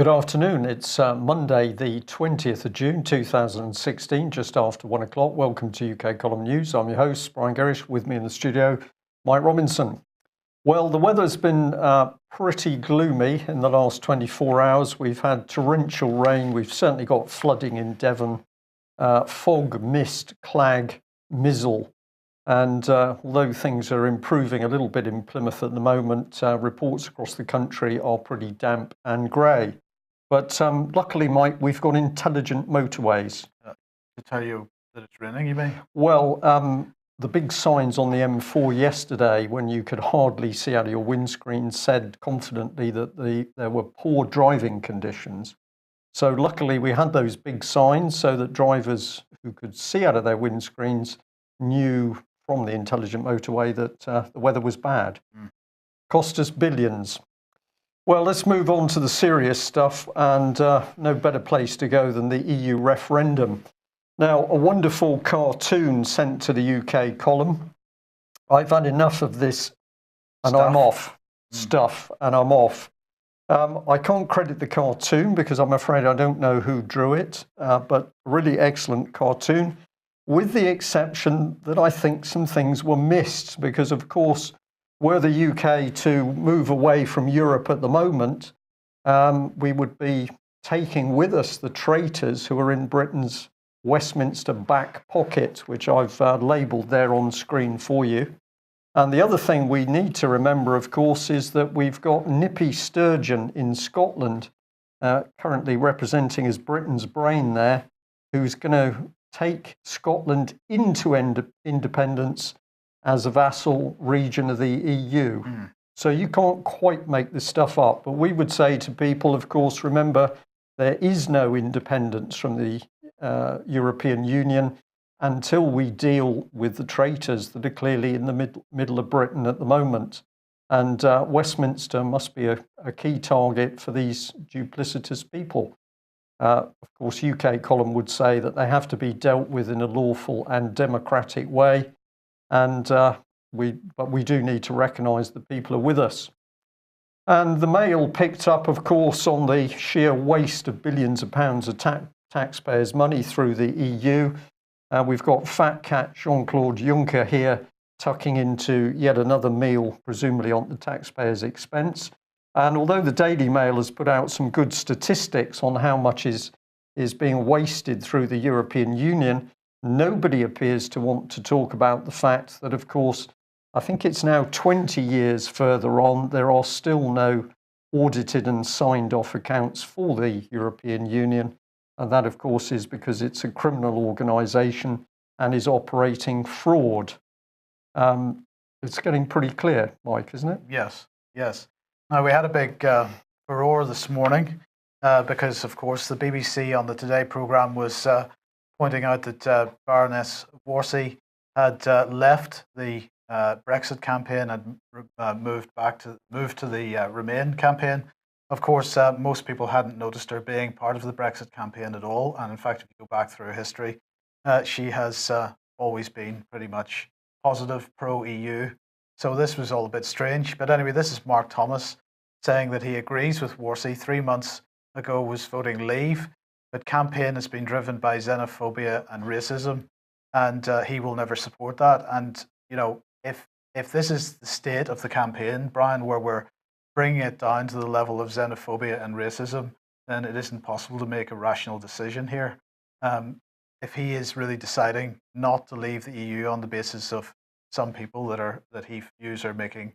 Good afternoon. It's Monday, the 20th of June, 2016, just after 1 o'clock. Welcome to UK Column News. I'm your host, Brian Gerrish. With me in the studio, Mike Robinson. Well, the weather's been pretty gloomy in the last 24 hours. We've had torrential rain. We've certainly got flooding in Devon, fog, mist, clag, mizzle. And although things are improving a little bit in Plymouth at the moment, reports across the country are pretty damp and grey. But luckily, Mike, we've got intelligent motorways. To tell you that it's raining, you mean? Well, the big signs on the M4 yesterday, when you could hardly see out of your windscreen, said confidently that there were poor driving conditions. So luckily, we had those big signs so that drivers who could see out of their windscreens knew from the intelligent motorway that the weather was bad. Cost us billions. Well, let's move on to the serious stuff, and no better place to go than the EU referendum. Now, a wonderful cartoon sent to the UK column. I've had enough of this, and I'm off. Stuff, and I'm off. I can't credit the cartoon because I'm afraid I don't know who drew it, but really excellent cartoon, with the exception that I think some things were missed because, of course, were the UK to move away from Europe at the moment, we would be taking with us the traitors who are in Britain's Westminster back pocket, which I've labelled there on screen for you. And the other thing we need to remember, of course, is that we've got Nippy Sturgeon in Scotland, currently representing as Britain's brain there, who's going to take Scotland into independence as a vassal region of the EU. So you can't quite make this stuff up. But we would say to people, of course, remember, there is no independence from the European Union until we deal with the traitors that are clearly in the middle of Britain at the moment. And Westminster must be a key target for these duplicitous people. Of course, UK column would say that they have to be dealt with in a lawful and democratic way. And but we do need to recognise that people are with us. And the Mail picked up, of course, on the sheer waste of billions of pounds of taxpayers' money through the EU. We've got fat cat Jean-Claude Juncker here tucking into yet another meal, presumably on the taxpayers' expense. And although the Daily Mail has put out some good statistics on how much is being wasted through the European Union, nobody appears to want to talk about the fact that, of course, I think it's now 20 years further on, there are still no audited and signed off accounts for the European Union. And that, of course, is because it's a criminal organisation and is operating fraud. It's getting pretty clear, Mike, isn't it? Yes, yes. Now, we had a big furore this morning because, of course, the BBC on the Today programme was pointing out that Baroness Worsley had left the Brexit campaign and moved to the Remain campaign. Of course, most people hadn't noticed her being part of the Brexit campaign at all. And in fact, if you go back through history, she has always been pretty much positive, pro-EU. So this was all a bit strange. But anyway, this is Mark Thomas saying that he agrees with Worsley. 3 months ago was voting leave, but campaign has been driven by xenophobia and racism, and he will never support that. And, you know, if this is the state of the campaign, Brian, where we're bringing it down to the level of xenophobia and racism, then it isn't possible to make a rational decision here. If he is really deciding not to leave the EU on the basis of some people that he views are making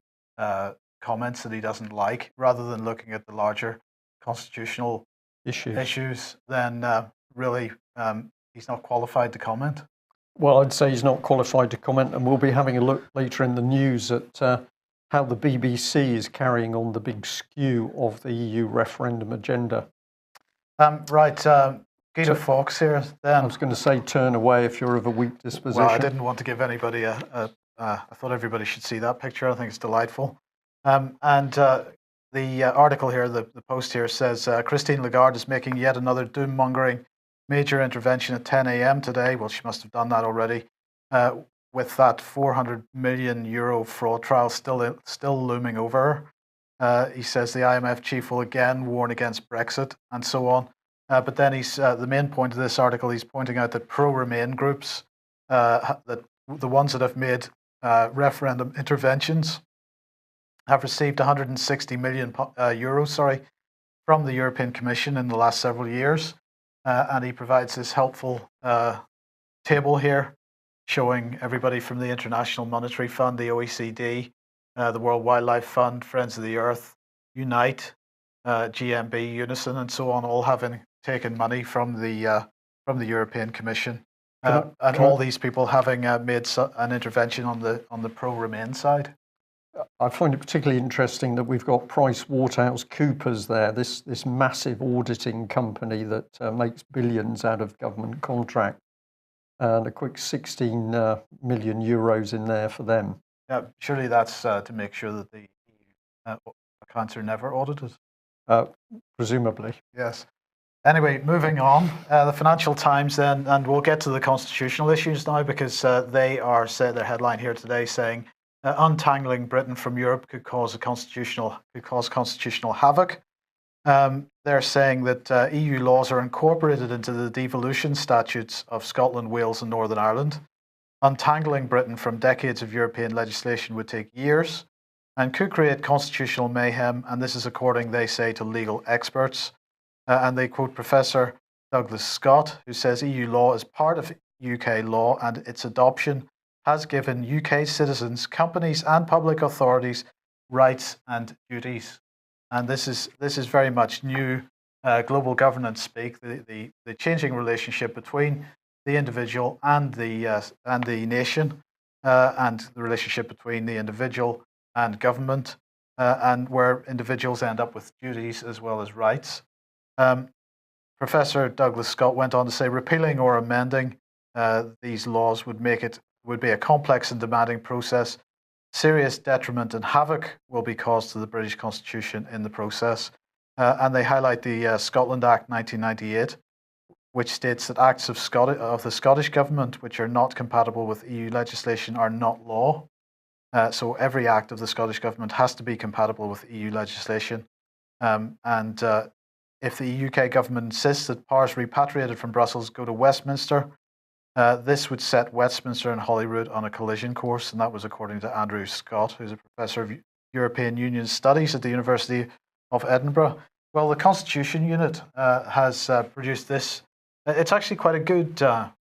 comments that he doesn't like, rather than looking at the larger constitutional issues, then really he's not qualified to comment. Well, I'd say he's not qualified to comment, and we'll be having a look later in the news at how the BBC is carrying on the big skew of the EU referendum agenda. Guido Fawkes here then. I was going to say turn away if you're of a weak disposition. Well, I didn't want to give anybody I thought everybody should see that picture. I think it's delightful. The article here, the post here says, Christine Lagarde is making yet another doom-mongering major intervention at 10 a.m. today. Well, she must have done that already. With that €400 million fraud trial still looming over her. He says the IMF chief will again warn against Brexit and so on. But then the main point of this article, he's pointing out that pro-Remain groups, that the ones that have made referendum interventions, have received 160 million euros, from the European Commission in the last several years. And he provides this helpful table here showing everybody from the International Monetary Fund, the OECD, the World Wildlife Fund, Friends of the Earth, Unite, GMB, Unison, and so on, all having taken money from the European Commission, and all these people having made an intervention on the pro-Remain side. I find it particularly interesting that we've got PricewaterhouseCoopers there, this massive auditing company that makes billions out of government contracts, and a quick 16 million euros in there for them. Yeah, surely that's to make sure that the EU accounts are never audited. Presumably. Yes. Anyway, moving on, the Financial Times then, and we'll get to the constitutional issues now, because they are their headline here today saying untangling Britain from Europe could cause constitutional havoc. They're saying that EU laws are incorporated into the devolution statutes of Scotland, Wales, and Northern Ireland. Untangling Britain from decades of European legislation would take years and could create constitutional mayhem, and this is according, they say, to legal experts. And they quote Professor Douglas Scott, who says EU law is part of UK law, and its adoption has given UK citizens, companies, and public authorities rights and duties. And this is very much new global governance speak, the changing relationship between the individual and the nation, and the relationship between the individual and government, and where individuals end up with duties as well as rights. Professor Douglas Scott went on to say, repealing or amending these laws would be a complex and demanding process. Serious detriment and havoc will be caused to the British Constitution in the process. And they highlight the Scotland Act 1998, which states that acts of the Scottish Government which are not compatible with EU legislation are not law. So every act of the Scottish Government has to be compatible with EU legislation. And if the UK Government insists that powers repatriated from Brussels go to Westminster, this would set Westminster and Holyrood on a collision course, and that was according to Andrew Scott, who's a professor of European Union Studies at the University of Edinburgh. Well, the Constitution Unit has produced this. It's actually quite a good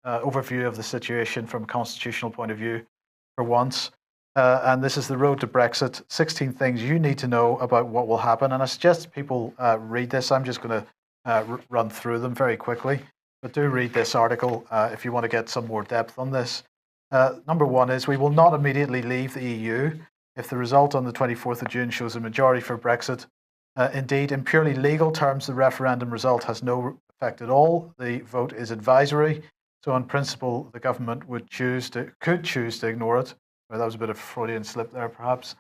overview of the situation from a constitutional point of view for once. And this is The Road to Brexit, 16 things you need to know about what will happen. And I suggest people read this. I'm just going to run through them very quickly. But do read this article if you want to get some more depth on this. Number one is we will not immediately leave the EU if the result on the 24th of June shows a majority for Brexit. Indeed, in purely legal terms, the referendum result has no effect at all. The vote is advisory. So on principle, the government could choose to ignore it. Well, that was a bit of a Freudian slip there, perhaps.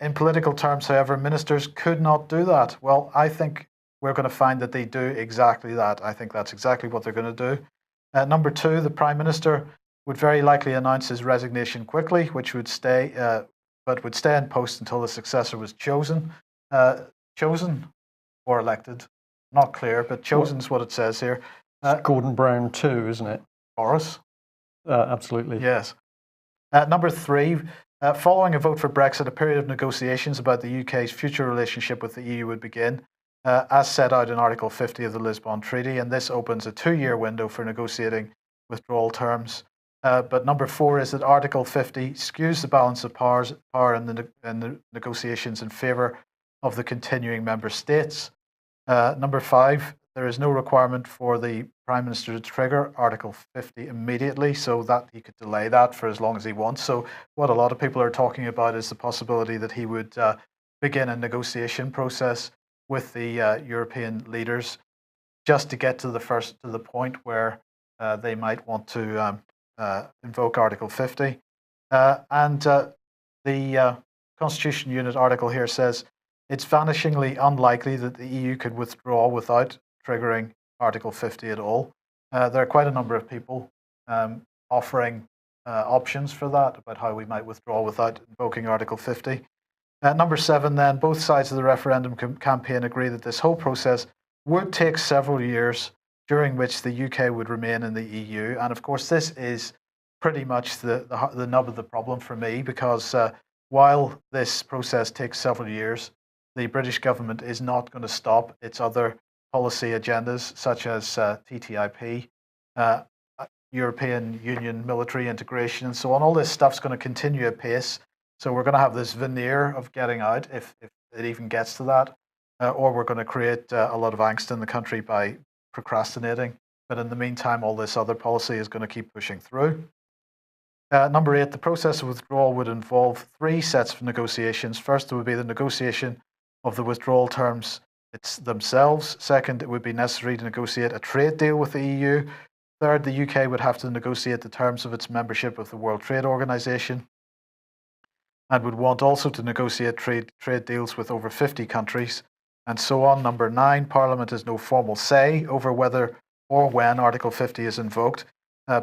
In political terms, however, ministers could not do that. Well, I think we're going to find that they do exactly that. I think that's exactly what they're going to do. Number two, the Prime Minister would very likely announce his resignation quickly, which would stay in post until the successor was chosen. Chosen or elected, not clear, but chosen is what it says here. Gordon Brown too, isn't it? Boris? Absolutely. Yes. Number three, following a vote for Brexit, a period of negotiations about the UK's future relationship with the EU would begin, as set out in Article 50 of the Lisbon Treaty, and this opens a 2-year window for negotiating withdrawal terms. But number four is that Article 50 skews the balance of power in the negotiations in favour of the continuing member states. Number five, there is no requirement for the Prime Minister to trigger Article 50 immediately, so that he could delay that for as long as he wants. So what a lot of people are talking about is the possibility that he would begin a negotiation process with the European leaders just to get to the point where they might want to invoke Article 50. And the Constitution Unit article here says, it's vanishingly unlikely that the EU could withdraw without triggering Article 50 at all. There are quite a number of people offering options for that, about how we might withdraw without invoking Article 50. Number 7, then, both sides of the referendum campaign agree that this whole process would take several years, during which the UK would remain in the EU. And of course, this is pretty much the nub of the problem for me, because while this process takes several years, the British government is not going to stop its other policy agendas, such as TTIP, European Union military integration, and so on. All this stuff's going to continue at pace. So we're going to have this veneer of getting out, if it even gets to that, or we're going to create a lot of angst in the country by procrastinating. But in the meantime, all this other policy is going to keep pushing through. Number 8, the process of withdrawal would involve 3 sets of negotiations. First, it would be the negotiation of the withdrawal terms themselves. Second, it would be necessary to negotiate a trade deal with the EU. Third, the UK would have to negotiate the terms of its membership of the World Trade Organization, and would want also to negotiate trade deals with over 50 countries, and so on. Number 9, Parliament has no formal say over whether or when Article 50 is invoked,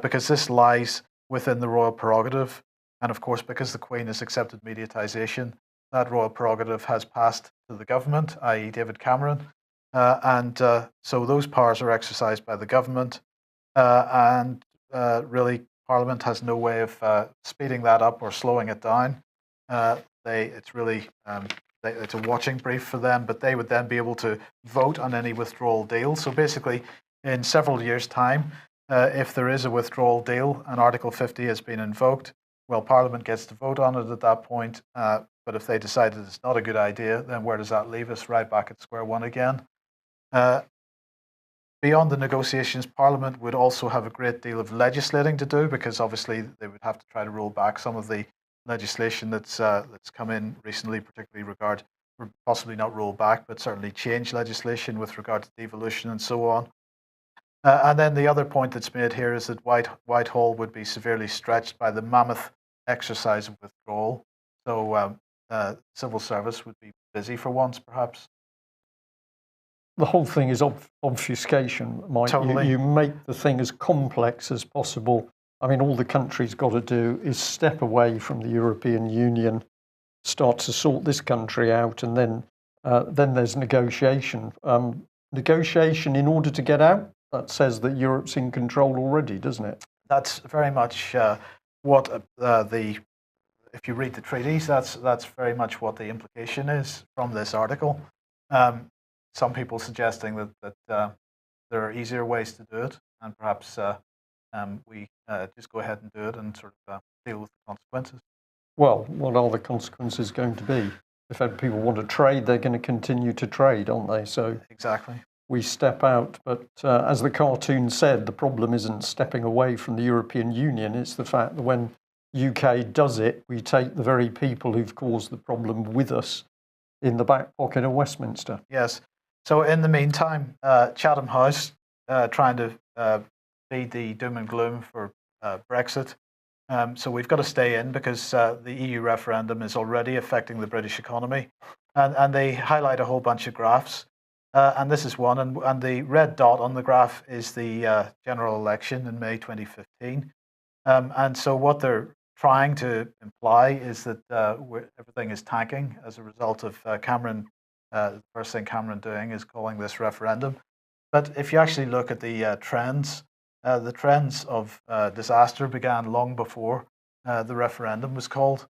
because this lies within the royal prerogative. And of course, because the Queen has accepted mediatisation, that royal prerogative has passed to the government, i.e. David Cameron. So those powers are exercised by the government. Really, Parliament has no way of speeding that up or slowing it down. It's really it's a watching brief for them, but they would then be able to vote on any withdrawal deal. So basically, in several years' time, if there is a withdrawal deal and Article 50 has been invoked, well, Parliament gets to vote on it at that point. But if they decide that it's not a good idea, then where does that leave us? Right back at square one again. Beyond the negotiations, Parliament would also have a great deal of legislating to do, because obviously they would have to try to roll back some of the legislation that's come in recently, particularly possibly not roll back, but certainly change legislation with regard to devolution and so on. And then the other point that's made here is that Whitehall would be severely stretched by the mammoth exercise of withdrawal. So civil service would be busy for once, perhaps. The whole thing is obfuscation, Mike. Totally. You make the thing as complex as possible. I mean, all the country's got to do is step away from the European Union, start to sort this country out, and then there's negotiation. Negotiation in order to get out? That says that Europe's in control already, doesn't it? That's very much what if you read the treaties, that's very much what the implication is from this article. Some people suggesting that there are easier ways to do it, and perhaps we just go ahead and do it and sort of deal with the consequences. Well, what are the consequences going to be? If people want to trade, they're going to continue to trade, aren't they? So exactly. We step out, but as the cartoon said, the problem isn't stepping away from the European Union. It's the fact that when UK does it, we take the very people who've caused the problem with us in the back pocket of Westminster. Yes. So in the meantime, Chatham House trying to feed the doom and gloom for Brexit. So we've got to stay in, because the EU referendum is already affecting the British economy. And they highlight a whole bunch of graphs. And this is one. And the red dot on the graph is the general election in May 2015. And so what they're trying to imply is that everything is tanking as a result of Cameron. The first thing Cameron doing is calling this referendum. But if you actually look at the trends of disaster began long before the referendum was called.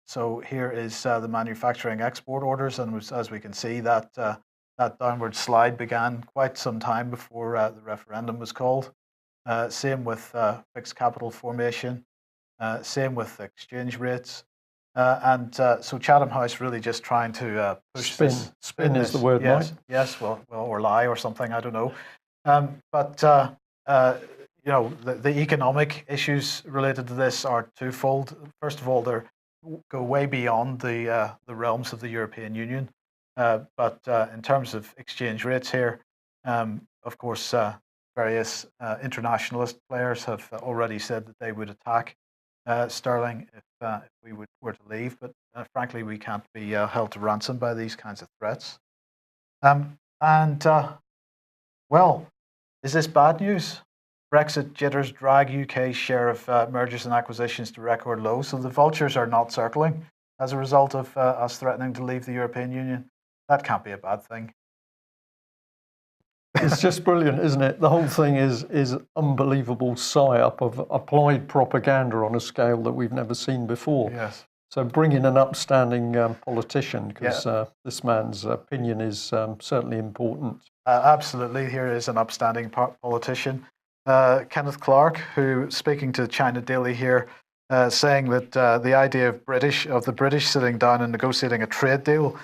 So here is the manufacturing export orders, and as we can see, that downward slide began quite some time before the referendum was called. Same with fixed capital formation, same with exchange rates. So Chatham House really just trying to push spin. This. Spin is the word, yes, Mike. Yes, well, or lie or something, I don't know. The economic issues related to this are twofold. First of all, they go way beyond the realms of the European Union. But in terms of exchange rates here, of course, various internationalist players have already said that they would attack sterling if we were to leave. But frankly, we can't be held to ransom by these kinds of threats. Well, is this bad news? Brexit jitters drag UK's share of mergers and acquisitions to record lows. So the vultures are not circling. as a result of us threatening to leave the European Union. That can't be a bad thing. It's just brilliant, isn't it? The whole thing is unbelievable psyop of applied propaganda on a scale that we've never seen before. Yes. So bring in an upstanding politician, because this man's opinion is certainly important. Absolutely. Here is an upstanding politician, Kenneth Clark, who, speaking to China Daily here, saying that the idea of the British sitting down and negotiating a trade deal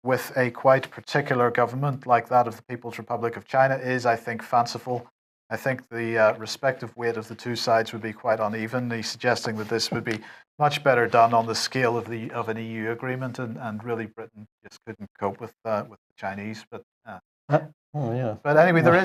with a quite particular government like that of the People's Republic of China is, I think, fanciful. I think the respective weight of the two sides would be quite uneven. He's suggesting that this would be much better done on the scale of an EU agreement, and really Britain just couldn't cope with the Chinese. But oh yeah. But anyway, there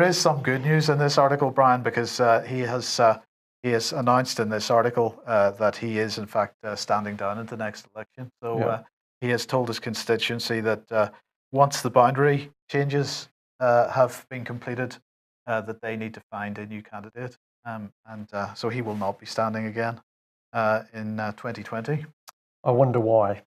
is some good news in this article, Brian, because he has announced in this article that he is in fact standing down at the next election. So he has told his constituency that once the boundary changes have been completed, that they need to find a new candidate, and so he will not be standing again in 2020. I wonder why.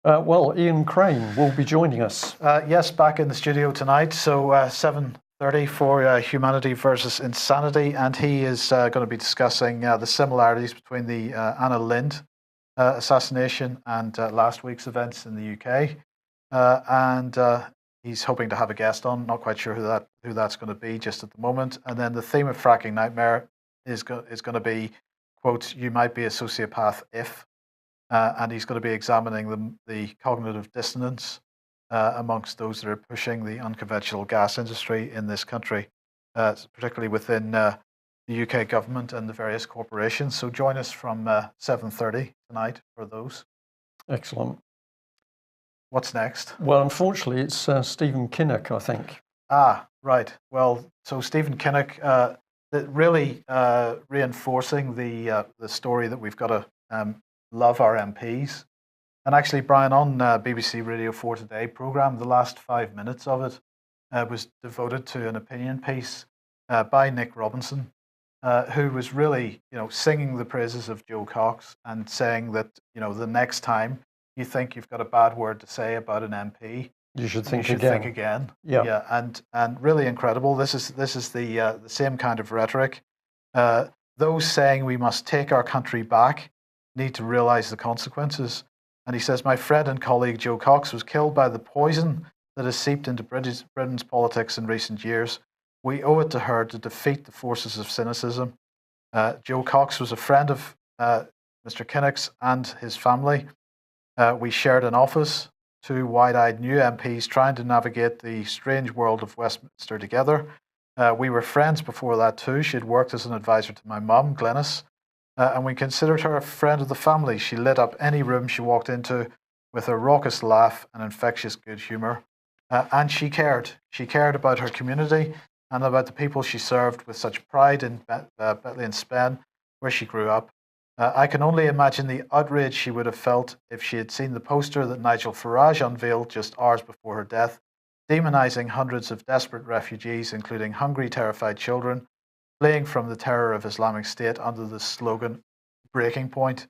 Well, Ian Crane will be joining us. Yes, back in the studio tonight. So 7:30 for Humanity versus Insanity, and he is going to be discussing the similarities between the Anna Lindh assassination and last week's events in the UK. And he's hoping to have a guest on. Not quite sure who that's going to be just at the moment. And then the theme of Fracking Nightmare is going to be, quote, "You might be a sociopath if," and he's going to be examining the cognitive dissonance amongst those that are pushing the unconventional gas industry in this country, particularly within the UK government and the various corporations. So join us from 7:30 tonight for those. Excellent. What's next? Well, unfortunately, it's Stephen Kinnock, I think. Ah, right. Well, so Stephen Kinnock, really reinforcing the story that we've got to love our MPs. And actually, Brian, on BBC Radio 4 Today programme, the last 5 minutes of it was devoted to an opinion piece by Nick Robinson, who was really, singing the praises of Joe Cox and saying that, the next time you think you've got a bad word to say about an MP, you should think again. Yeah, and really incredible. This is the same kind of rhetoric. Those saying we must take our country back need to realise the consequences. And he says, my friend and colleague Joe Cox was killed by the poison that has seeped into Britain's politics in recent years. We owe it to her to defeat the forces of cynicism. Joe Cox was a friend of Mr. Kinnock's and his family. We shared an office, two wide-eyed new MPs trying to navigate the strange world of Westminster together. We were friends before that too. She had worked as an advisor to my mum, Glenys, and we considered her a friend of the family. She lit up any room she walked into with a raucous laugh and infectious good humour. And she cared. She cared about her community and about the people she served with such pride in Bethlehem, where she grew up. I can only imagine the outrage she would have felt if she had seen the poster that Nigel Farage unveiled just hours before her death, demonising hundreds of desperate refugees, including hungry, terrified children, fleeing from the terror of Islamic State under the slogan "Breaking Point."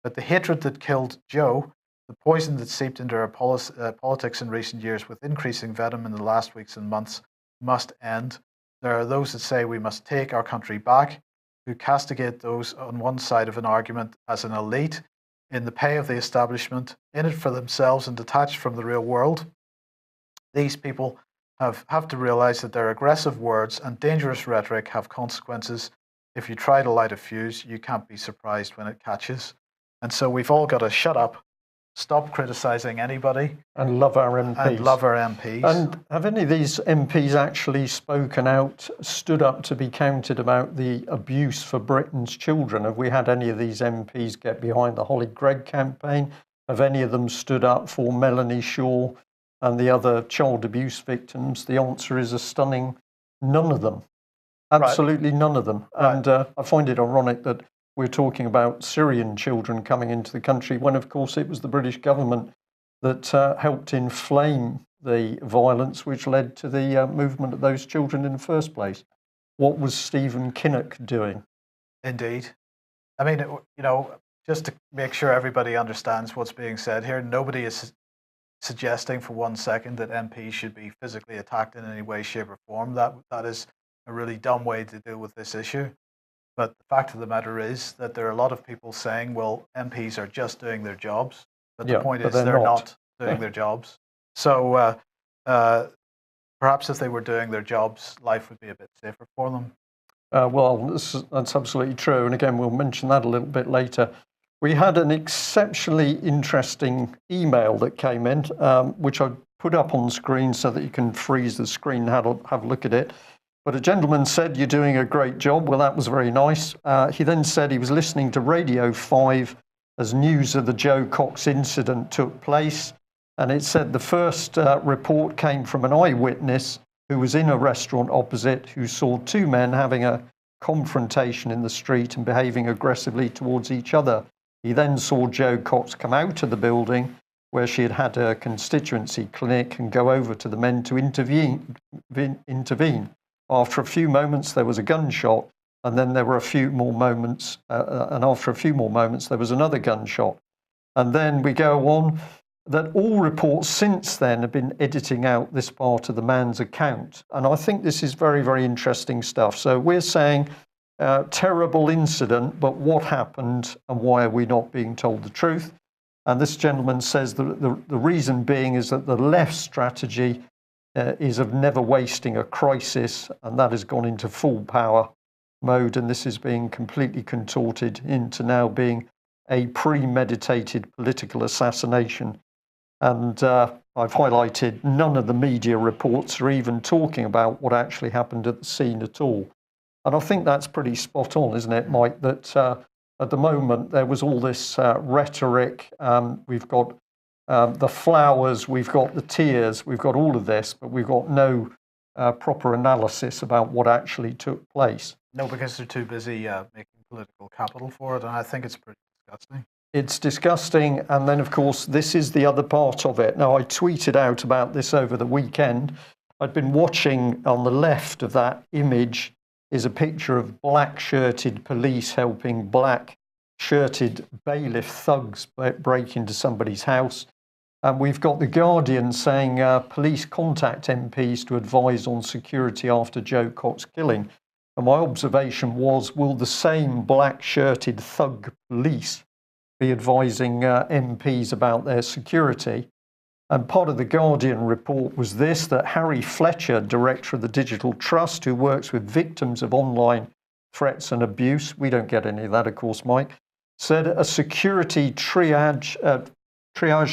But the hatred that killed Joe, the poison that seeped into our politics in recent years with increasing venom in the last weeks and months, must end. There are those that say we must take our country back, who castigate those on one side of an argument as an elite in the pay of the establishment, in it for themselves and detached from the real world. These people have to realize that their aggressive words and dangerous rhetoric have consequences. If you try to light a fuse, you can't be surprised when it catches. And so we've all got to shut up, stop criticising anybody, and love our MPs. And have any of these MPs actually spoken out, stood up to be counted about the abuse for Britain's children? Have we had any of these MPs get behind the Holly Gregg campaign? Have any of them stood up for Melanie Shaw and the other child abuse victims? The answer is a stunning none of them. Absolutely none of them. Right. And I find it ironic that we're talking about Syrian children coming into the country when, of course, it was the British government that helped inflame the violence which led to the movement of those children in the first place. What was Stephen Kinnock doing? Indeed. I mean, just to make sure everybody understands what's being said here, nobody is suggesting for 1 second that MPs should be physically attacked in any way, shape, or form. That is a really dumb way to deal with this issue. But the fact of the matter is that there are a lot of people saying, well, MPs are just doing their jobs. But the point is they're not doing their jobs. So perhaps if they were doing their jobs, life would be a bit safer for them. Well, that's absolutely true. And again, we'll mention that a little bit later. We had an exceptionally interesting email that came in, which I put up on screen so that you can freeze the screen and have a look at it. But a gentleman said, "You're doing a great job." Well, that was very nice. He then said he was listening to Radio 5 as news of the Joe Cox incident took place. And it said the first report came from an eyewitness who was in a restaurant opposite, who saw two men having a confrontation in the street and behaving aggressively towards each other. He then saw Joe Cox come out of the building where she had her constituency clinic and go over to the men to intervene. After a few moments, there was a gunshot, and then there were a few more moments, and after a few more moments, there was another gunshot. And then we go on that all reports since then have been editing out this part of the man's account. And I think this is very, very interesting stuff. So we're saying terrible incident, but what happened and why are we not being told the truth? And this gentleman says the reason being is that the left strategy is of never wasting a crisis, and that has gone into full power mode, and this is being completely contorted into now being a premeditated political assassination. And I've highlighted none of the media reports are even talking about what actually happened at the scene at all. And I think that's pretty spot on, isn't it, Mike, that at the moment there was all this rhetoric. We've got the flowers, we've got the tears, we've got all of this, but we've got no proper analysis about what actually took place. No, because they're too busy making political capital for it, and I think it's pretty disgusting. It's disgusting, and then, of course, this is the other part of it. Now, I tweeted out about this over the weekend. I'd been watching on the left of that image is a picture of black-shirted police helping black-shirted bailiff thugs break into somebody's house. And we've got The Guardian saying police contact MPs to advise on security after Joe Cox killing. And my observation was, will the same black-shirted thug police be advising MPs about their security? And part of the Guardian report was this, that Harry Fletcher, director of the Digital Trust, who works with victims of online threats and abuse, we don't get any of that, of course, Mike, said a security triage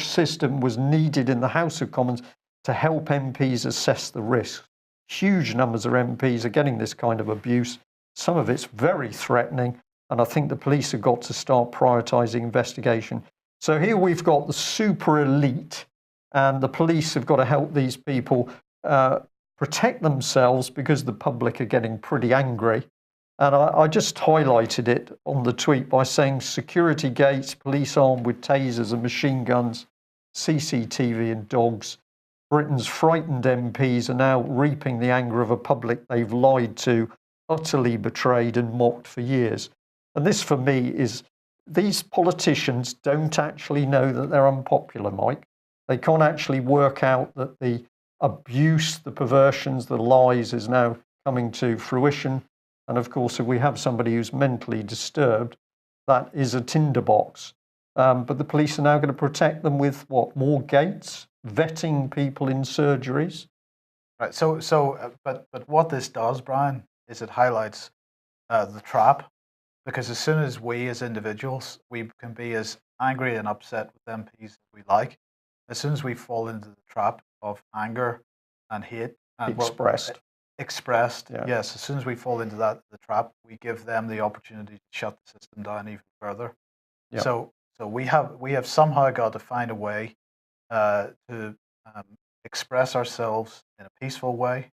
system was needed in the House of Commons to help MPs assess the risk. Huge numbers of MPs are getting this kind of abuse. Some of it's very threatening, and I think the police have got to start prioritising investigation. So here we've got the super elite, and the police have got to help these people protect themselves because the public are getting pretty angry. And I just highlighted it on the tweet by saying security gates, police armed with tasers and machine guns, CCTV and dogs. Britain's frightened MPs are now reaping the anger of a public they've lied to, utterly betrayed and mocked for years. And this, for me, is these politicians don't actually know that they're unpopular, Mike. They can't actually work out that the abuse, the perversions, the lies is now coming to fruition. And of course, if we have somebody who's mentally disturbed, that is a tinderbox. But the police are now going to protect them with what? More gates, vetting people in surgeries. Right. But what this does, Brian, is it highlights the trap. Because as soon as we as individuals, we can be as angry and upset with MPs as we like, as soon as we fall into the trap of anger and hate and expressed, yeah. Yes, as soon as we fall into the trap, we give them the opportunity to shut the system down even further. Yeah. So we have somehow got to find a way to express ourselves in a peaceful way.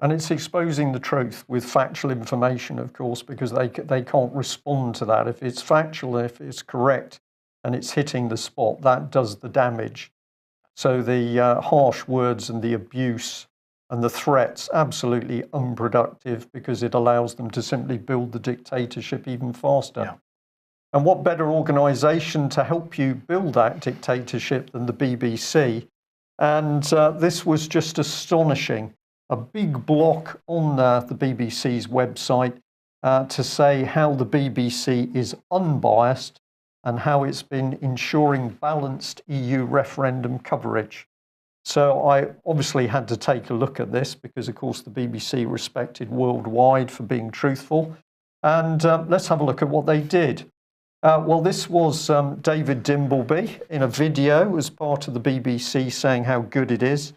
And it's exposing the truth with factual information, of course, because they can't respond to that. If it's factual, if it's correct, and it's hitting the spot, that does the damage. So the harsh words and the abuse and the threats, absolutely unproductive, because it allows them to simply build the dictatorship even faster. Yeah. And what better organisation to help you build that dictatorship than the BBC? And this was just astonishing. A big block on the BBC's website to say how the BBC is unbiased and how it's been ensuring balanced EU referendum coverage. So I obviously had to take a look at this because, of course, the BBC respected worldwide for being truthful. And let's have a look at what they did. Well, this was David Dimbleby in a video as part of the BBC saying how good it is.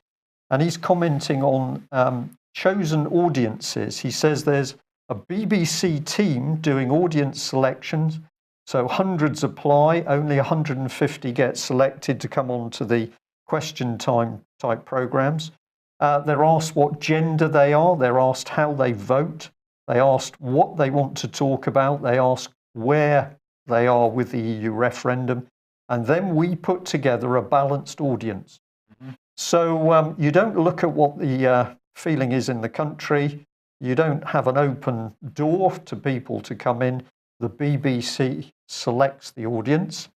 And he's commenting on chosen audiences. He says there's a BBC team doing audience selections. So hundreds apply, only 150 get selected to come on to the question time type programs. They're asked what gender they are. They're asked how they vote. They asked what they want to talk about. They asked where they are with the EU referendum. And then we put together a balanced audience. Mm-hmm. So you don't look at what the feeling is in the country. You don't have an open door to people to come in. The BBC selects the audience.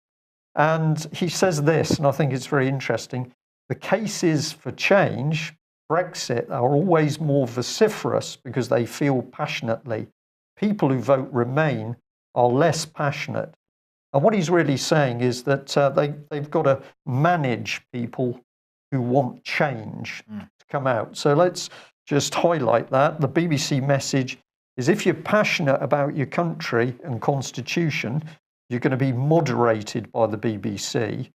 And he says this, and I think it's very interesting. The cases for change, Brexit, are always more vociferous because they feel passionately. People who vote Remain are less passionate. And what he's really saying is that they've got to manage people who want change to come out. So let's just highlight that. The BBC message is if you're passionate about your country and constitution, you're going to be moderated by the BBC.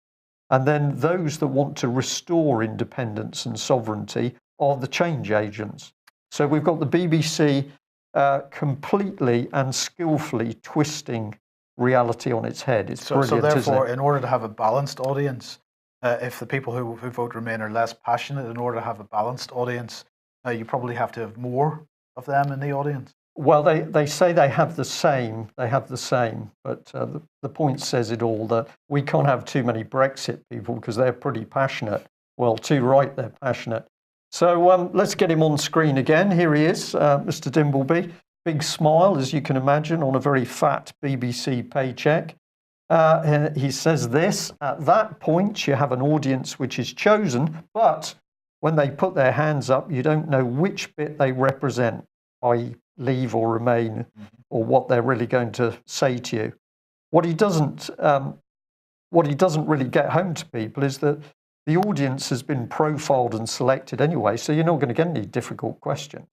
And then those that want to restore independence and sovereignty are the change agents. So we've got the BBC completely and skillfully twisting reality on its head. It's brilliant, so therefore, isn't it? in order to have a balanced audience, if the people who vote Remain are less passionate, in order to have a balanced audience, you probably have to have more of them in the audience. Well, they say they have the same, but the point says it all, that we can't have too many Brexit people because they're pretty passionate. Well, too right, they're passionate. So let's get him on screen again. Here he is, Mr. Dimbleby. Big smile, as you can imagine, on a very fat BBC paycheck. He says this, at that point you have an audience which is chosen, but when they put their hands up, you don't know which bit they represent, i.e. Leave or Remain, or what they're really going to say to you. What he doesn't really get home to people is that the audience has been profiled and selected anyway, so you're not going to get any difficult questions.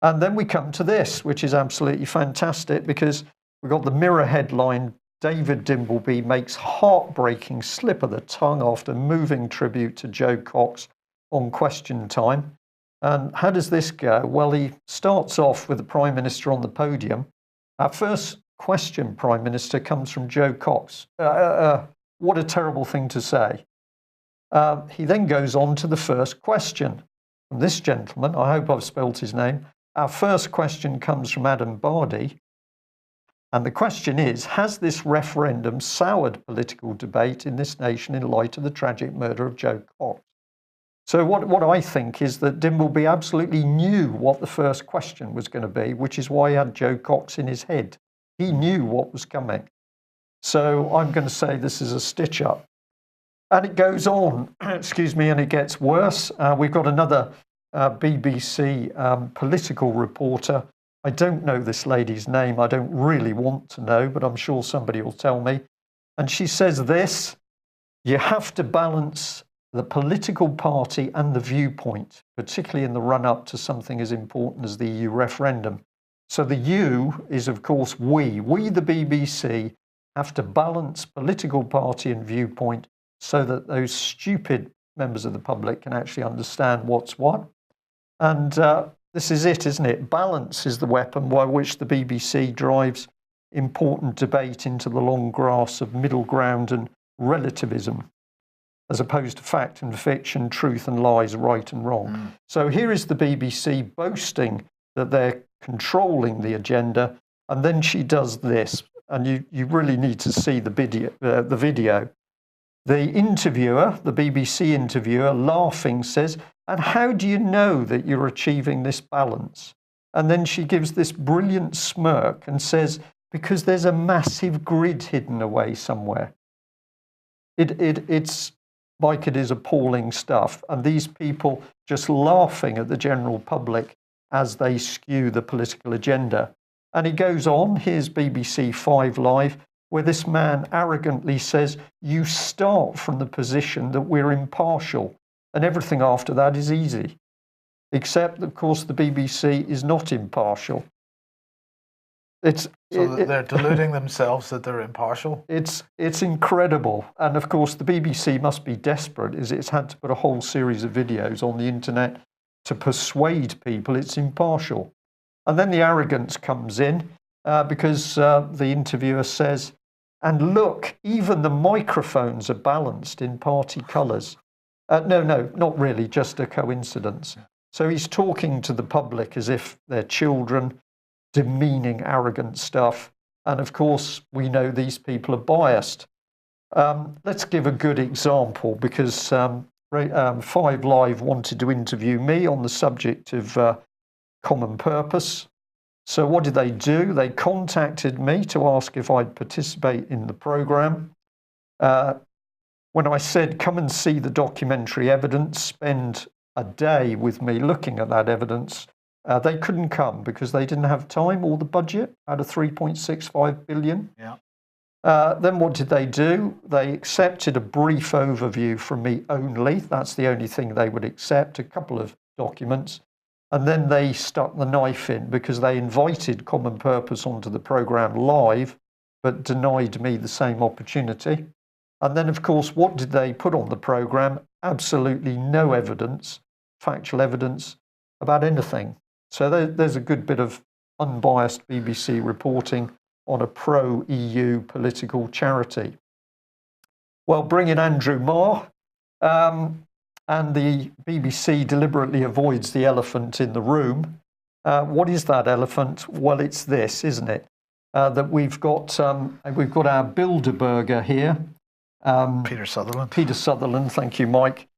And then we come to this, which is absolutely fantastic, because we've got the Mirror headline, David Dimbleby makes heartbreaking slip of the tongue after moving tribute to Jo Cox on Question Time. And how does this go? Well, he starts off with the Prime Minister on the podium. Our first question, Prime Minister, comes from Jo Cox. What a terrible thing to say. He then goes on to the first question from this gentleman. I hope I've spelt his name. Our first question comes from Adam Bardi. And the question is, has this referendum soured political debate in this nation in light of the tragic murder of Jo Cox? So what I think is that Dimbleby absolutely knew what the first question was going to be, which is why he had Jo Cox in his head. He knew what was coming. So I'm going to say this is a stitch-up. And it goes on, excuse me, and it gets worse. We've got another BBC political reporter. I don't know this lady's name. I don't really want to know, but I'm sure somebody will tell me. And she says this, you have to balance the political party and the viewpoint, particularly in the run-up to something as important as the EU referendum. So the you is, of course, we. We, the BBC, have to balance political party and viewpoint so that those stupid members of the public can actually understand what's what. And this is it, isn't it? Balance is the weapon by which the BBC drives important debate into the long grass of middle ground and relativism, as opposed to fact and fiction, truth and lies, right and wrong. So here is the BBC boasting that they're controlling the agenda, and then she does this, and you really need to see the video. The interviewer, the BBC interviewer, laughing says, and how do you know that you're achieving this balance? And then she gives this brilliant smirk and says, Because there's a massive grid hidden away somewhere. It's like it is appalling stuff. And these people just laughing at the general public as they skew the political agenda. And he goes on, here's BBC 5 Live, where this man arrogantly says, you start from the position that we're impartial, and everything after that is easy. Except, of course, the BBC is not impartial. They're deluding themselves that they're impartial. It's incredible. And of course, the BBC must be desperate, as it's had to put a whole series of videos on the internet to persuade people it's impartial. And then the arrogance comes in because the interviewer says, and look, even the microphones are balanced in party colours. No, not really, just a coincidence. So he's talking to the public as if they're children, demeaning, arrogant stuff. And of course, we know these people are biased. Let's give a good example, because 5 Live wanted to interview me on the subject of common purpose. So what did they do? They contacted me to ask if I'd participate in the programme. When I said, come and see the documentary evidence, spend a day with me looking at that evidence, they couldn't come because they didn't have time or the budget out of 3.65 billion. Yeah. Then what did they do? They accepted a brief overview from me only. That's the only thing they would accept, a couple of documents. And then they stuck the knife in because they invited Common Purpose onto the programme live, but denied me the same opportunity. And then, of course, what did they put on the programme? Absolutely no evidence, factual evidence about anything. So there's a good bit of unbiased BBC reporting on a pro-EU political charity. Well, bring in Andrew Marr, and the BBC deliberately avoids the elephant in the room. What is that elephant? Well, it's this, isn't it? That we've got our Bilderberger here. Peter Sutherland. Peter Sutherland, thank you, Mike.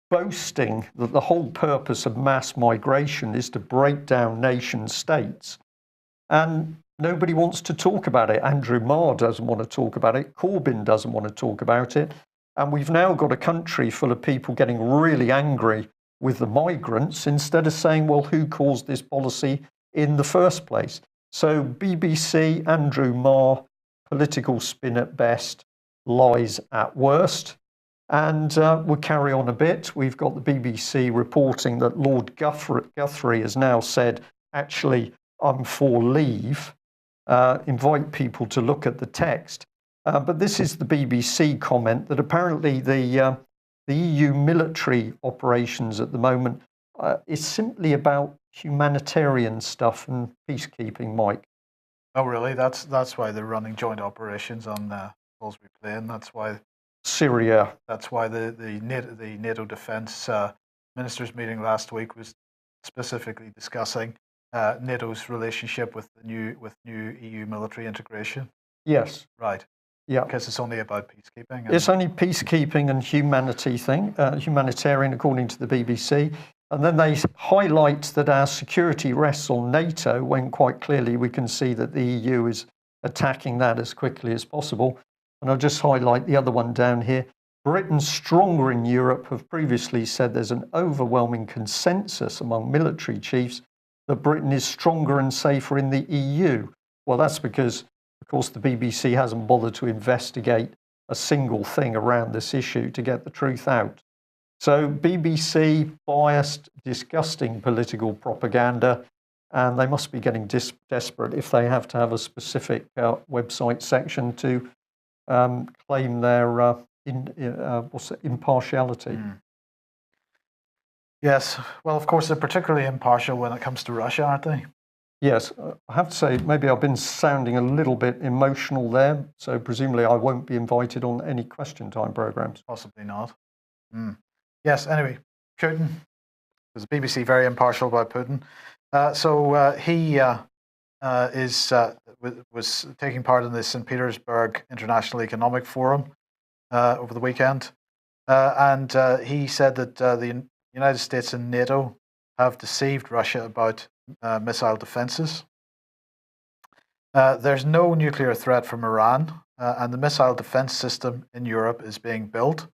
Boasting that the whole purpose of mass migration is to break down nation states. And nobody wants to talk about it. Andrew Marr doesn't want to talk about it. Corbyn doesn't want to talk about it. And we've now got a country full of people getting really angry with the migrants instead of saying, well, who caused this policy in the first place? So BBC, Andrew Marr, political spin at best, lies at worst. And we'll carry on a bit. We've got the BBC reporting that Lord Guthrie has now said, actually, I'm for leave. Invite people to look at the text. But this is the BBC comment that apparently the EU military operations at the moment is simply about humanitarian stuff and peacekeeping, Mike. Oh, really? That's why they're running joint operations on Salisbury Plain. That's why Syria. That's why the NATO defence ministers meeting last week was specifically discussing NATO's relationship with new EU military integration. Yes. Right. Yeah. Because it's only about peacekeeping. It's only peacekeeping and humanitarian, according to the BBC. And then they highlight that our security rests on NATO, when quite clearly we can see that the EU is attacking that as quickly as possible. And I'll just highlight the other one down here. Britain stronger in Europe have previously said there's an overwhelming consensus among military chiefs that Britain is stronger and safer in the EU. Well, that's because, of course, the BBC hasn't bothered to investigate a single thing around this issue to get the truth out. So BBC, biased, disgusting political propaganda, and they must be getting desperate if they have to have a specific website section to claim their impartiality. Mm. Yes. Well, of course, they're particularly impartial when it comes to Russia, aren't they? Yes. I have to say, maybe I've been sounding a little bit emotional there, so presumably I won't be invited on any question time programmes. Possibly not. Mm. Yes, anyway, Putin. Was the BBC very impartial about Putin? He was taking part in the St. Petersburg International Economic Forum over the weekend. And he said that the United States and NATO have deceived Russia about missile defenses. There's no nuclear threat from Iran, and the missile defense system in Europe is being built.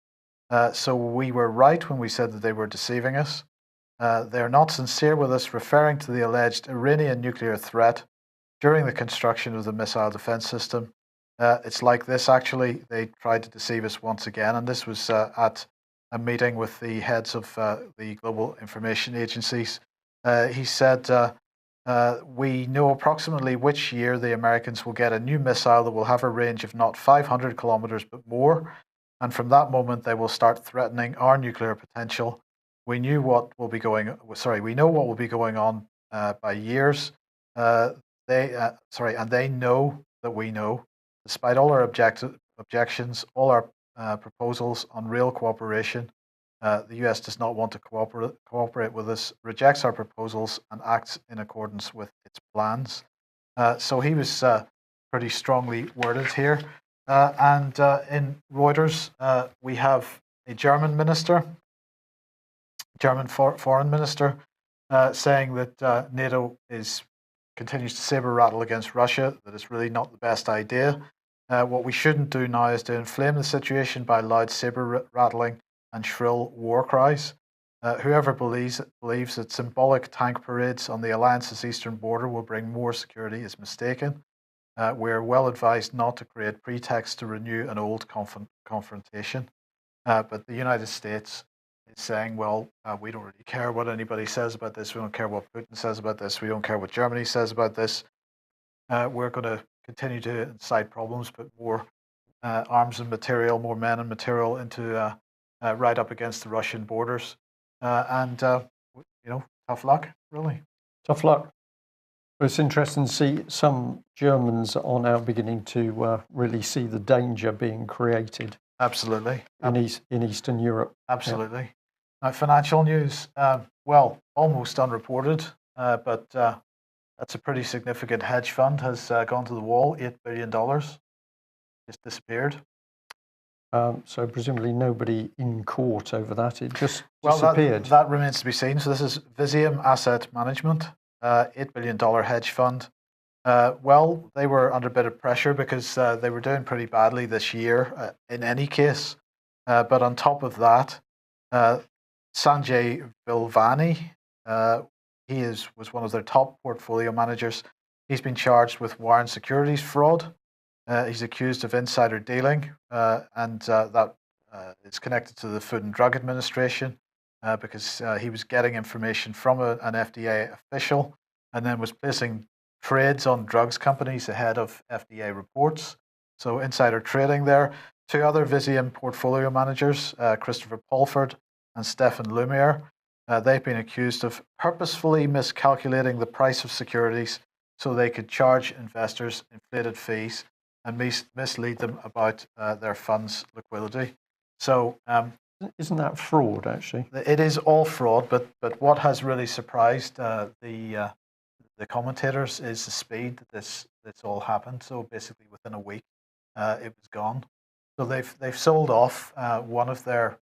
So we were right when we said that they were deceiving us. They're not sincere with us, referring to the alleged Iranian nuclear threat during the construction of the missile defense system. It's like this, actually. They tried to deceive us once again, and this was at a meeting with the heads of the global information agencies. He said, we know approximately which year the Americans will get a new missile that will have a range of not 500 kilometers but more, and from that moment they will start threatening our nuclear potential. We know what will be going on by years. And they know that we know. Despite all our objections, all our proposals on real cooperation, the US does not want to cooperate with us, rejects our proposals, and acts in accordance with its plans. So he was pretty strongly worded here. And in Reuters, we have a German foreign minister, saying that NATO continues to saber rattle against Russia, that it's really not the best idea. What we shouldn't do now is to inflame the situation by loud saber rattling and shrill war cries. Whoever believes that symbolic tank parades on the alliance's eastern border will bring more security is mistaken. We're well advised not to create pretexts to renew an old confrontation. But the United States is saying, well, we don't really care what anybody says about this. We don't care what Putin says about this. We don't care what Germany says about this. We're going to continue to incite problems, put more arms and material, more men and material into right up against the Russian borders. Tough luck, really. Tough luck. But it's interesting to see some Germans are now beginning to really see the danger being created. Absolutely. In Eastern Europe. Absolutely. Yeah. Now, financial news, almost unreported, but that's a pretty significant hedge fund has gone to the wall, $8 billion, just disappeared. So presumably nobody in court over that. It just disappeared. That remains to be seen. So this is Visium Asset Management, $8 billion hedge fund. They were under a bit of pressure because they were doing pretty badly this year in any case. But on top of that, Sanjay Bilvani, he was one of their top portfolio managers. He's been charged with warrant securities fraud. He's accused of insider dealing, and that is connected to the Food and Drug Administration because he was getting information from an FDA official and then was placing trades on drugs companies ahead of FDA reports. So insider trading there. Two other Visium portfolio managers, Christopher Paulford and Stefan Lumiere, they've been accused of purposefully miscalculating the price of securities so they could charge investors inflated fees and mislead them about their funds' liquidity. So, isn't that fraud? Actually, it is all fraud. But what has really surprised the commentators is the speed that this all happened. So basically, within a week, it was gone. So they've sold off one of their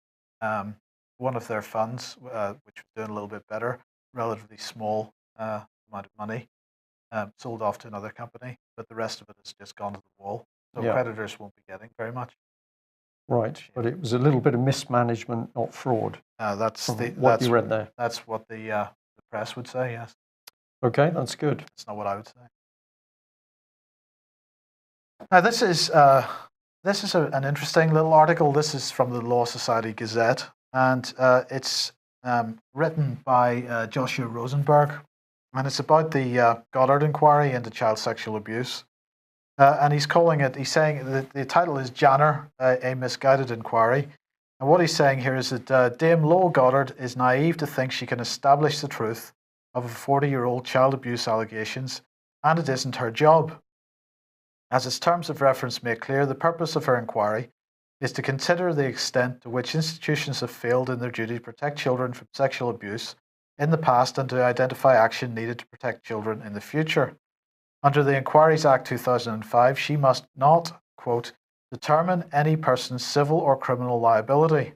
funds, which was doing a little bit better, relatively small amount of money, sold off to another company, but the rest of it has just gone to the wall. So creditors won't be getting very much. Right, but it was a little bit of mismanagement, not fraud. That's what you read there. That's what the press would say. Yes. Okay, that's good. That's not what I would say. Now this is an interesting little article. This is from the Law Society Gazette, and it's written by Joshua Rosenberg, and it's about the Goddard inquiry into child sexual abuse. And he's saying that the title is Janner, a misguided inquiry. And what he's saying here is that Dame Laurel Goddard is naive to think she can establish the truth of a 40-year-old child abuse allegations, and it isn't her job. As its terms of reference make clear, the purpose of her inquiry is to consider the extent to which institutions have failed in their duty to protect children from sexual abuse in the past and to identify action needed to protect children in the future. Under the Inquiries Act 2005, she must not, quote, determine any person's civil or criminal liability,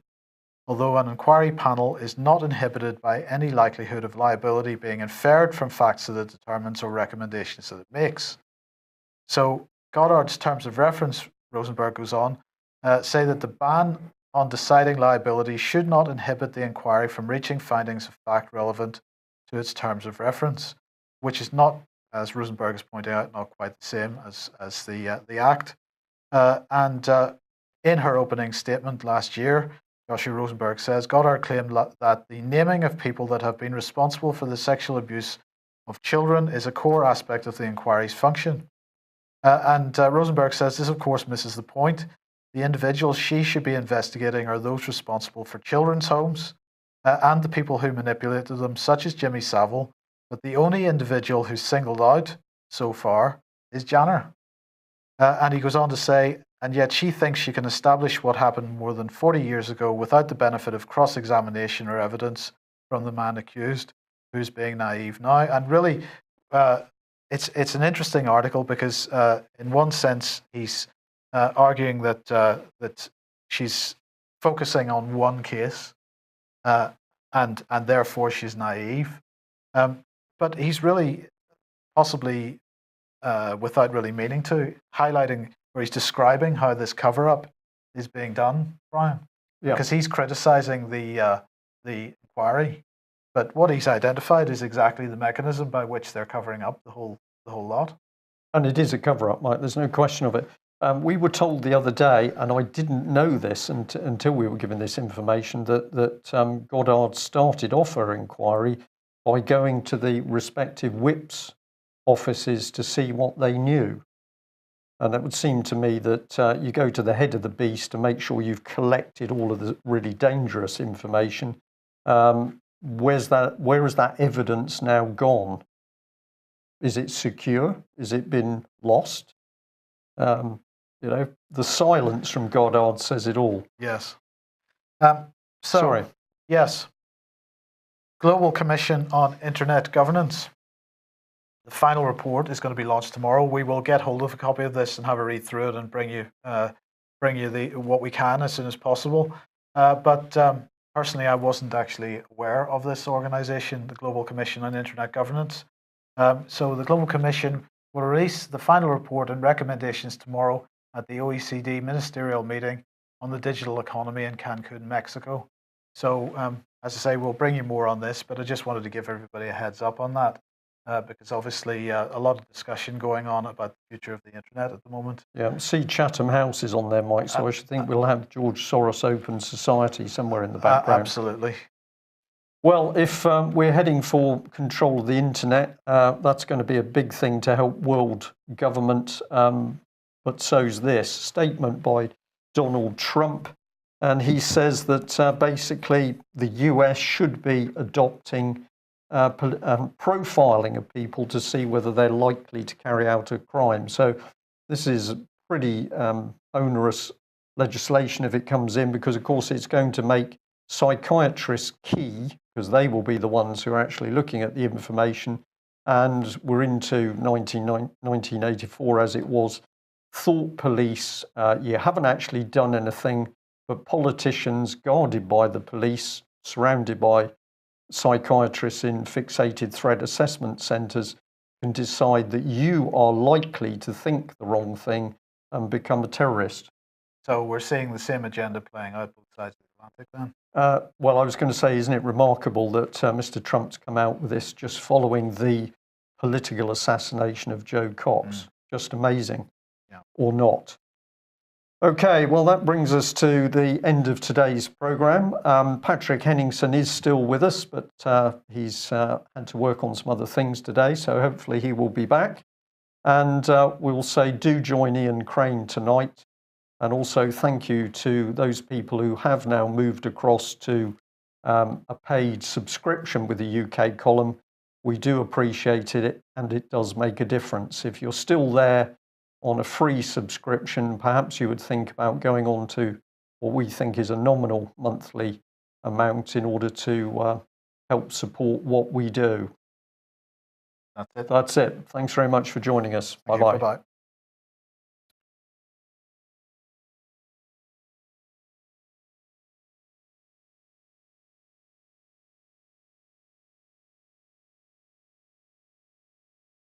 although an inquiry panel is not inhibited by any likelihood of liability being inferred from facts that it determines or recommendations that it makes. So Goddard's terms of reference, Rosenberg goes on, say that the ban on deciding liability should not inhibit the inquiry from reaching findings of fact relevant to its terms of reference, which is not, as Rosenberg is pointing out, not quite the same as the Act. And in her opening statement last year, Joshua Rosenberg says, Goddard claimed that the naming of people that have been responsible for the sexual abuse of children is a core aspect of the inquiry's function. And Rosenberg says this, of course, misses the point. The individuals she should be investigating are those responsible for children's homes and the people who manipulated them, such as Jimmy Savile. But the only individual who's singled out so far is Janner. And he goes on to say, and yet she thinks she can establish what happened more than 40 years ago without the benefit of cross-examination or evidence from the man accused, who's being naive now. And really, it's an interesting article because, in one sense, he's arguing that she's focusing on one case, and therefore she's naive. But he's really possibly, without really meaning to, highlighting or he's describing how this cover-up is being done, Brian. Yeah. Because he's criticising the inquiry, but what he's identified is exactly the mechanism by which they're covering up the whole lot. And it is a cover-up, Mike. There's no question of it. We were told the other day, and I didn't know this until we were given this information, that Goddard started off her inquiry by going to the respective whips' offices to see what they knew. And it would seem to me that you go to the head of the beast to make sure you've collected all of the really dangerous information. Where is that evidence now gone? Is it secure? Has it been lost? The silence from Goddard says it all. Yes. Sorry. Yes. Global Commission on Internet Governance. The final report is going to be launched tomorrow. We will get hold of a copy of this and have a read through it and bring you what we can as soon as possible. But personally, I wasn't actually aware of this organisation, the Global Commission on Internet Governance. So the Global Commission will release the final report and recommendations tomorrow at the OECD ministerial meeting on the digital economy in Cancun, Mexico. So, as I say, we'll bring you more on this, but I just wanted to give everybody a heads up on that. Because obviously a lot of discussion going on about the future of the internet at the moment. Yeah, see Chatham House is on there, Mike, so I should think we'll have George Soros Open Society somewhere in the background. Absolutely. Well, if we're heading for control of the internet, that's going to be a big thing to help world government, but so's this statement by Donald Trump. And he says that basically the US should be adopting profiling of people to see whether they're likely to carry out a crime. So this is pretty onerous legislation if it comes in, because of course it's going to make psychiatrists key, because they will be the ones who are actually looking at the information. And we're into 1984 as it was. Thought police, you haven't actually done anything, but politicians guarded by the police, surrounded by psychiatrists in fixated threat assessment centres, can decide that you are likely to think the wrong thing and become a terrorist. So we're seeing the same agenda playing out both sides of the Atlantic then? Well, I was going to say, isn't it remarkable that Mr. Trump's come out with this just following the political assassination of Joe Cox? Just amazing. Yeah. Or not. Okay, well, that brings us to the end of today's programme. Patrick Henningsen is still with us, but he's had to work on some other things today, so hopefully he will be back. And we'll say do join Ian Crane tonight. And also thank you to those people who have now moved across to a paid subscription with the UK column. We do appreciate it, and it does make a difference. If you're still there on a free subscription, perhaps you would think about going on to what we think is a nominal monthly amount in order to help support what we do. That's it. That's it. Thanks very much for joining us. Bye-bye. Bye-bye.